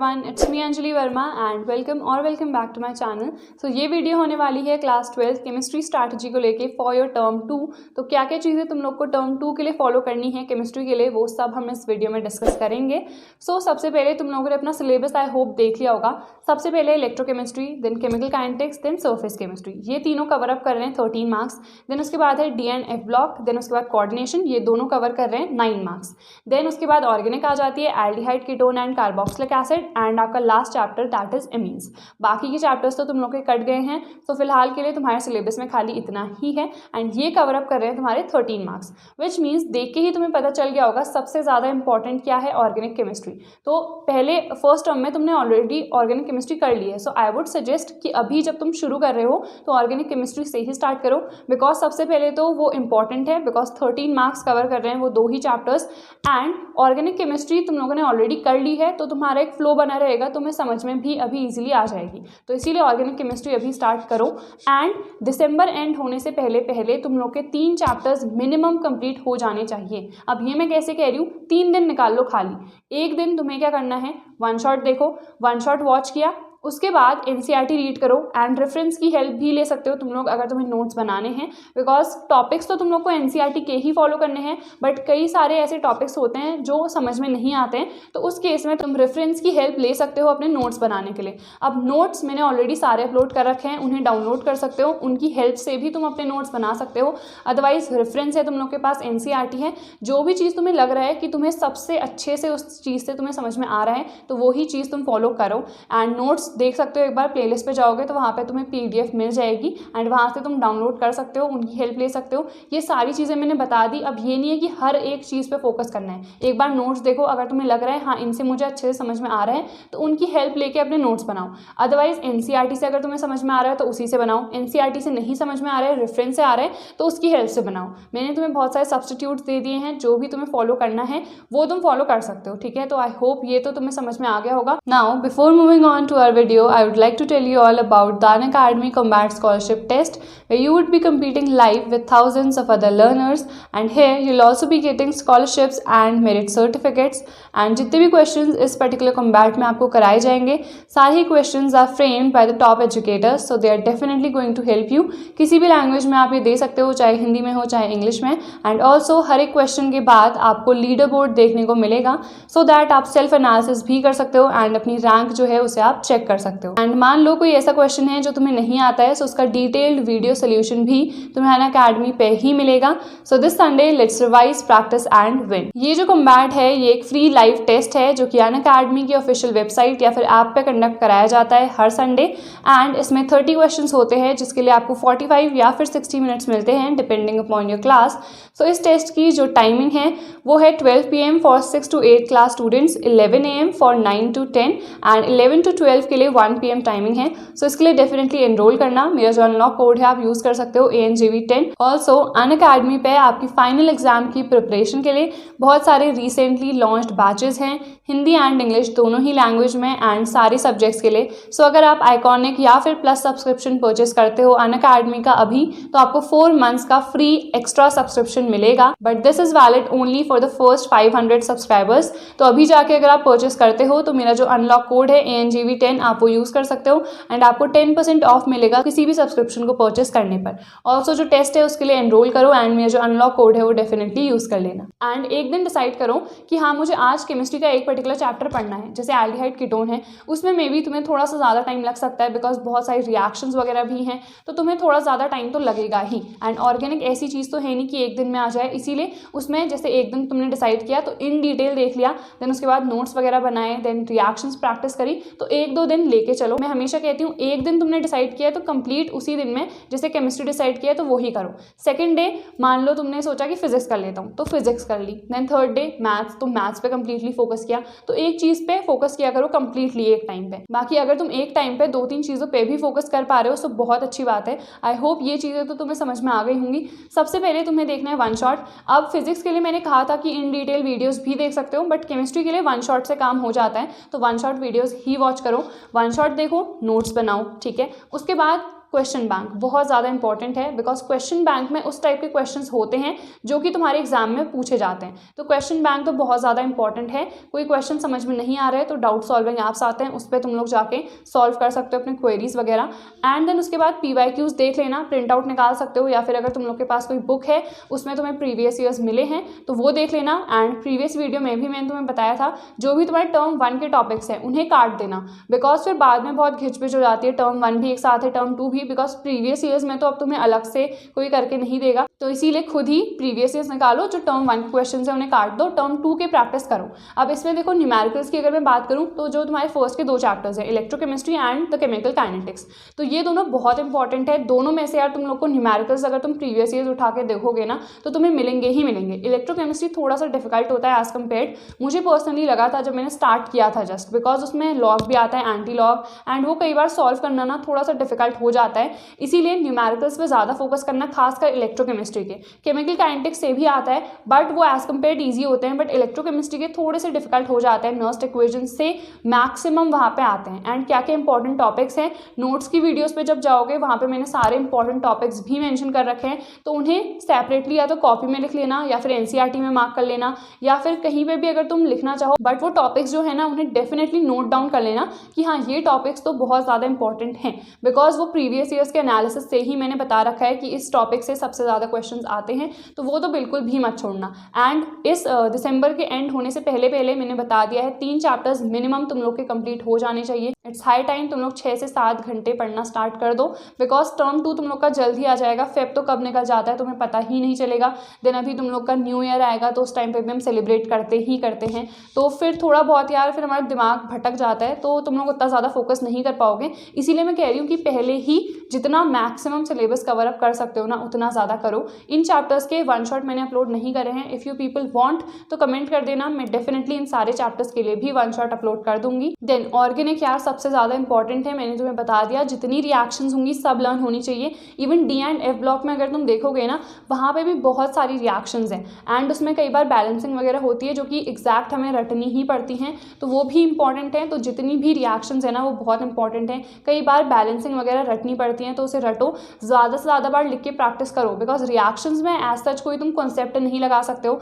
Everyone, it's me Anjali Verma and welcome back to my channel. So ये video होने वाली है क्लास 12 केमिस्ट्री स्ट्रैटेजी को लेके फॉर योर टर्म 2। तो क्या क्या चीज़ें तुम लोग को टर्म 2 के लिए फॉलो करनी है केमिस्ट्री के लिए, वो सब हम इस वीडियो में डिस्कस करेंगे। सो सबसे पहले तुम लोगों ने अपना सिलेबस आई होप देख लिया होगा। सबसे पहले electrochemistry, then chemical kinetics, then surface chemistry, ये तीनों कवर अप कर रहे हैं 13 मार्क्स। देन उसके बाद है D and F block, then उसके बाद कोऑर्डिनेशन, ये दोनों कवर कर रहे हैं 9 मार्क्स। देन उसके बाद ऑर्गेनिक आ जाती है, aldehyde, ketone and carboxylic acid, and आपका last chapter that is amines. बाकी के चैप्टर्स तो तुम लोग के कट गए हैं, तो फिलहाल के लिए तुम्हारे सिलेबस में खाली इतना ही है एंड ये कवर अप कर रहे हैं तुम्हारे 13 मार्क्स, विच मीन्स देख के ही तुम्हें पता चल गया होगा सबसे ज़्यादा इंपॉर्टेंट क्या है, ऑर्गेनिक केमिस्ट्री। तो पहले फर्स्ट टर्म में तुमने ऑलरेडी ऑर्गेनिक केमिस्ट्री कर ली है, सो आई वुड सजेस्ट कि अभी जब तुम शुरू कर रहे हो तो ऑर्गेनिक केमिस्ट्री से ही स्टार्ट करो, बिकॉज सबसे पहले तो वो इंपॉर्टेंट है, बिकॉज 13 मार्क्स कवर कर रहे हैं वो 2 ही चैप्टर्स। एंड ऑर्गेनिक केमिस्ट्री तुम लोगों ने ऑलरेडी कर ली है, तो तुम्हारा एक फ्लो बना रहेगा, तुम्हें समझ में भी अभी इजीली आ जाएगी। तो इसीलिए ऑर्गेनिक केमिस्ट्री अभी स्टार्ट करो एंड दिसंबर एंड होने से पहले पहले तुम लोग के 3 चैप्टर्स मिनिमम कंप्लीट हो जाने चाहिए। अब ये मैं कैसे कह रही हूँ, 3 दिन निकाल लो खाली। एक दिन तुम्हें क्या करना है, वन शॉट देखो, वन शॉट वॉच किया, उसके बाद एनसीईआरटी रीड करो एंड रेफरेंस की हेल्प भी ले सकते हो तुम लोग अगर तुम्हें नोट्स बनाने हैं, बिकॉज टॉपिक्स तो तुम लोग को एनसीईआरटी के ही फॉलो करने हैं, बट कई सारे ऐसे टॉपिक्स होते हैं जो समझ में नहीं आते हैं, तो उस केस में तुम रेफरेंस की हेल्प ले सकते हो अपने नोट्स बनाने के लिए। अब नोट्स मैंने ऑलरेडी सारे अपलोड कर रखे हैं, उन्हें डाउनलोड कर सकते हो, उनकी हेल्प से भी तुम अपने नोट्स बना सकते हो। अदरवाइज रेफरेंस है तुम लोग के पास, एनसीईआरटी है, जो भी चीज़ तुम्हें लग रहा है कि तुम्हें सबसे अच्छे से उस चीज़ से तुम्हें समझ में आ रहा है, तो वही चीज़ तुम फॉलो करो। एंड नोट्स देख सकते हो, एक बार प्लेलिस्ट पे जाओगे तो वहाँ पे तुम्हें पीडीएफ मिल जाएगी एंड वहाँ से तुम डाउनलोड कर सकते हो, उनकी हेल्प ले सकते हो। ये सारी चीज़ें मैंने बता दी। अब ये नहीं है कि हर एक चीज़ पे फोकस करना है, एक बार नोट्स देखो, अगर तुम्हें लग रहा है हाँ इनसे मुझे अच्छे से समझ में आ रहा है, तो उनकी हेल्प लेके अपने नोट्स बनाओ। अदरवाइज एनसीईआरटी से अगर तुम्हें समझ में आ रहा है तो उसी से बनाओ, एनसीईआरटी से नहीं समझ में आ रहा है, रेफरेंस से आ रहा है, तो उसकी हेल्प से बनाओ। मैंने तुम्हें बहुत सारे सब्स्टिट्यूट्स दे दिए हैं, जो भी तुम्हें फॉलो करना है वो तुम फॉलो कर सकते हो, ठीक है। तो आई होप ये तो तुम्हें समझ में आ गया होगा। Now before moving on to our video, I would like to tell you all about the Unacademy Combat Scholarship Test, where you would be competing live with thousands of other learners, and here you'll also be getting scholarships and merit certificates। and जितने भी questions इस particular combat में आपको कराए जाएंगे, सारे ही questions are framed by the top educators, so they are definitely going to help you। किसी भी language में आप ये दे सकते हो, चाहे हिंदी में हो चाहे इंग्लिश में। and also हर एक question के बाद आपको लीडर बोर्ड देखने को मिलेगा, so that आप सेल्फ एनालिसिस भी कर सकते हो एंड अपनी रैंक जो है उसे आप चेक कर सकते हो। एंड मान लो कोई ऐसा क्वेश्चन है जो तुम्हें नहीं आता है, सो उसका डिटेल्ड वीडियो सोल्यूशन भी तुम्हें अनअकैडमी पे ही मिलेगा। So this Sunday let's revise, practice and win. ये जो कॉम्बैट है ये एक फ्री लाइव टेस्ट है जो कि अनअकैडमी की ऑफिशियल वेबसाइट या फिर ऐप पे कंडक्ट कराया जाता है हर संडे। एंड इसमें 30 क्वेश्चंस होते हैं, जिसके लिए आपको 45 या फिर 60 मिनट्स मिलते हैं डिपेंडिंग अपॉन योर क्लास। सो इस टेस्ट की जो टाइमिंग है वो है 12 PM for 6 to 8 class students, 11 AM for 9 to 10 and 11 to 12 के लिए 1 PM टाइमिंग है। सो इसके लिए डेफिनेटली एनरोल करना। मेरा जो अनलॉक कोड है आप यूज़ कर सकते हो, ANJV10। ऑल्सो अनअकैडमी पे आपकी फाइनल एग्जाम की प्रिपरेशन के लिए बहुत सारे रिसेंटली लॉन्च्ड बैचेस हैं, हिंदी एंड इंग्लिश दोनों ही लैंग्वेज में एंड सारे सब्जेक्ट्स के लिए। सो अगर आप आइकॉनिक या फिर प्लस सब्सक्रिप्शन परचेस करते हो अनअकैडमी का अभी, तो आपको 4 मंथ्स का फ्री एक्स्ट्रा सब्सक्रिप्शन मिलेगा, but this is valid only for the first 500 subscribers. तो अभी जाके अगर आप परचेस करते हो तो मेरा जो अनलॉक कोड है ANJV10 आप वो यूज़ कर सकते हो एंड आपको 10% ऑफ मिलेगा किसी भी सब्सक्रिप्शन को परचेस करने पर। ऑल्सो जो टेस्ट है उसके लिए एनरोल करो एंड मेरा जो अनलॉक कोड है वो डेफिनेटली यूज़ कर लेना। एंड एक दिन डिसाइड करो कि हाँ मुझे आज केमिस्ट्री का एक पर्टिकुलर चैप्टर पढ़ना है, जैसे एल्डिहाइड कीटोन है, उसमें मे बी तुम्हें थोड़ा सा ज़्यादा टाइम लग सकता है, बिकॉज बहुत सारी रिएक्शंस वगैरह भी हैं, तो तुम्हें थोड़ा ज़्यादा टाइम तो लगेगा ही। एंड ऑर्गेनिक ऐसी चीज़ तो है नहीं कि एक दिन में आ जाए, इसीलिए उसमें जैसे एक दिन तुमने डिसाइड किया तो इन डिटेल देख लिया, देन उसके बाद नोट्स वगैरह बनाए, देन रिएक्शंस प्रैक्टिस करी, तो 1-2 दिन लेके चलो। मैं हमेशा कहती हूँ एक दिन तुमने डिसाइड किया है तो कंप्लीट उसी दिन में, जैसे केमिस्ट्री डिसाइड किया है तो वही करो। सेकंड डे मान लो तुमने सोचा कि फिजिक्स कर लेता हूँ तो फिजिक्स कर ली, देन थर्ड डे मैथ्स, तो मैथ्स पे कंप्लीटली फोकस किया। तो एक चीज़ पे फोकस किया करो कंप्लीटली एक टाइम पे। बाकी अगर तुम एक टाइम पे 2-3 चीज़ों पे भी फोकस कर पा रहे हो तो बहुत अच्छी बात है। आई होप ये चीज़ें तो तुम्हें समझ में आ गई होंगी। सबसे पहले तुम्हें देखना है वन शॉट। अब फिजिक्स के लिए मैंने कहा था कि इन डिटेल वीडियोस भी देख सकते हो, बट केमिस्ट्री के लिए वन शॉट से काम हो जाता है, तो वन शॉट वीडियोस ही वॉच करो। वन शॉट देखो, नोट्स बनाओ, ठीक है। उसके बाद क्वेश्चन बैंक बहुत ज़्यादा इंपॉर्टेंट है, बिकॉज क्वेश्चन बैंक में उस टाइप के क्वेश्चंस होते हैं जो कि तुम्हारे एग्जाम में पूछे जाते हैं। तो क्वेश्चन बैंक तो बहुत ज़्यादा इंपॉर्टेंट है। कोई क्वेश्चन समझ में नहीं आ रहा है तो डाउट सॉल्विंग ऐप्स आते हैं, उस पर तुम लोग जाके सॉल्व कर सकते हो अपने क्वेरीज वगैरह। एंड देन उसके बाद PYQs देख लेना, प्रिंट आउट निकाल सकते हो, या फिर अगर तुम लोग के पास कोई बुक है उसमें तुम्हें प्रीवियस ईयर्स मिले हैं तो वो देख लेना। एंड प्रीवियस वीडियो में भी मैंने तुम्हें बताया था जो भी तुम्हारे टर्म 1 के टॉपिक्स हैं उन्हें काट देना, बिकॉज फिर बाद में बहुत घिचपिच हो जाती है। टर्म 1 भी एक साथ है, टर्म 2 भी, बिकॉज प्रीवियस ईयर्स में तो अब तुम्हें अलग से कोई करके नहीं देगा, तो इसीलिए खुद ही प्रीवियस ईयर्स निकालो, जो टर्म 1 के क्वेश्चन है उन्हें काट दो, टर्म 2 के प्रैक्टिस करो। अब इसमें देखो न्यूमेरिकल्स की अगर मैं बात करूँ तो जो तुम्हारे फर्स्ट के 2 चैप्टर्स है, electrochemistry and the chemical kinetics, तो ये दोनों बहुत इंपॉर्टेंट है। दोनों में से यार तुम लोग को न्यूमेरिकल्स अगर तुम प्रीवियस ईयर्स उठा के देखोगे ना तो तुम्हें मिलेंगे ही मिलेंगे। इलेक्ट्रोकेमिस्ट्री थोड़ा सा डिफिकल्ट होता है एज कम्पेयर्ड, मुझे पर्सनली लगा था जब मैंने स्टार्ट किया था, जस्ट बिकॉज उसमें लॉग भी आता है, एंटी लॉग, एंड वो कई बार सॉल्व करना ना थोड़ा सा डिफिकल्ट हो जाता है, इसीलिए न्यूमेरिकल्स पे ज़्यादा फोकस करना, खासकर इलेक्ट्रोकेमिस्ट्री के। केमिकल काइनेटिक्स से भी आता है बट वो एज कम्पेयर्ड ईजी होते हैं, बट इलेक्ट्रोकेमिस्ट्री के थोड़े से डिफिकल्ट हो जाते हैं। नर्स्ट इक्वेशन से मैक्सिमम वहाँ पे आते हैं। एंड क्या क्या इंपॉर्टेंट टॉपिक्स हैं, नोट्स की वीडियोस पे जब जाओगे वहाँ पे मैंने सारे इंपॉर्टेंट टॉपिक्स भी मेंशन कर रखे हैं, तो उन्हें सेपरेटली या तो कॉपी में लिख लेना या फिर NCERT में मार्क कर लेना, या फिर कहीं पे भी अगर तुम लिखना चाहो, बट वो टॉपिक्स जो है ना उन्हें डेफिनेटली नोट डाउन कर लेना कि हाँ ये टॉपिक्स तो बहुत ज़्यादा इंपॉर्टेंट हैं, बिकॉज वो प्रीवियस ईयर्स के एनालिसिस से ही मैंने बता रखा है कि इस टॉपिक से सबसे ज़्यादा क्वेश्चंस आते हैं, तो वो तो बिल्कुल भी मत छोड़ना। एंड इस दिसंबर के एंड होने से पहले पहले मैंने बता दिया है 3 चैप्टर्स मिनिमम तुम लोग के कंप्लीट हो जाने चाहिए। इट्स हाई टाइम तुम लोग 6 से 7 घंटे पढ़ना स्टार्ट कर दो, बिकॉज टर्म 2 तुम लोग का जल्द ही आ जाएगा। फेब तो कब निकल जाता है तुम्हें पता ही नहीं चलेगा। देन अभी तुम लोग का न्यू ईयर आएगा तो उस टाइम पे भी हम सेलिब्रेट करते हैं, तो फिर थोड़ा बहुत यार फिर हमारा दिमाग भटक जाता है, तो तुम लोग उतना ज़्यादा फोकस नहीं कर पाओगे। इसीलिए मैं कह रही हूँ कि पहले ही जितना मैक्सिमम सिलेबस कवर अप कर सकते हो ना उतना ज़्यादा करो। इन चैप्टर्स के 1 शॉट मैंने अपलोड नहीं करे हैं, इफ़ यू पीपल वांट तो कमेंट कर देना, मैं डेफिनेटली इन सारे चैप्टर्स के लिए भी 1 शॉट अपलोड कर दूंगी। देन ऑर्गेनिक यार सबसे ज़्यादा इंपॉर्टेंट है, मैंने तुम्हें बता दिया, जितनी रिएक्शंस होंगी सब लर्न होनी चाहिए। Even D and F block में अगर तुम देखोगे ना वहाँ पे भी बहुत सारी रिएक्शंस हैं, एंड उसमें कई बार बैलेंसिंग वगैरह होती है जो कि एग्जैक्ट हमें रटनी ही पड़ती हैं, तो वो भी इंपॉर्टेंट है। तो जितनी भी रिएक्शंस है ना वो बहुत इंपॉर्टेंट है। कई बार बैलेंसिंग वगैरह रटनी पड़ती हैं तो उसे रटो, ज़्यादा से ज़्यादा बार लिख के प्रैक्टिस करो, बिकॉज रिएक्शंस में एज सच कोई तुम कॉन्सेप्ट नहीं लगा सकते हो,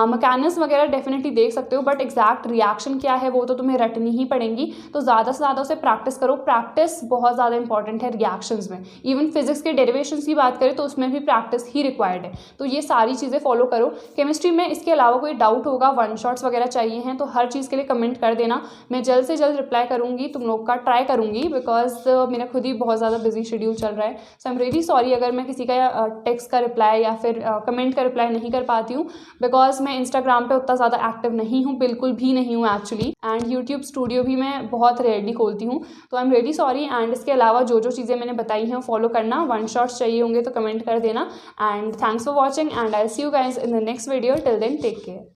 मैकेनिज्म वगैरह डेफिनेटली देख सकते हो, बट एग्जैक्ट रिएक्शन क्या है वो तो तुम्हें रटनी ही पड़ेंगी। तो ज़्यादा से ज़्यादा उसे प्रैक्टिस करो, प्रैक्टिस बहुत ज़्यादा इंपॉर्टेंट है रिएक्शंस में। इवन फिजिक्स के डेरिवेशंस की बात करें तो उसमें भी प्रैक्टिस ही रिक्वायर्ड है, तो ये सारी चीज़ें फॉलो करो। केमिस्ट्री में इसके अलावा कोई डाउट होगा, 1 शॉट्स वगैरह चाहिए हैं तो हर चीज़ के लिए कमेंट कर देना, मैं जल्द से जल्द रिप्लाई करूँगी, तुम लोग का ट्राई करूँगी, बिकॉज मेरा खुद ही बहुत ज़्यादा बिजी शेड्यूल चल रहा है। सो आई एम रियली सॉरी अगर मैं किसी का टेक्स्ट का रिप्लाई या फिर कमेंट का रिप्लाई नहीं कर पाती हूँ, बिकॉज मैं इंस्टाग्राम पे उतना ज़्यादा एक्टिव नहीं हूँ, बिल्कुल भी नहीं हूँ एक्चुअली, एंड यूट्यूब स्टूडियो भी मैं बहुत रेयरली खोलती हूँ, तो I am really sorry. And इसके अलावा जो जो चीज़ें मैंने बताई हैं वो फॉलो करना, 1 शॉट्स चाहिए होंगे तो कमेंट कर देना। And thanks for watching and I see you guys in the next video. Till then take care.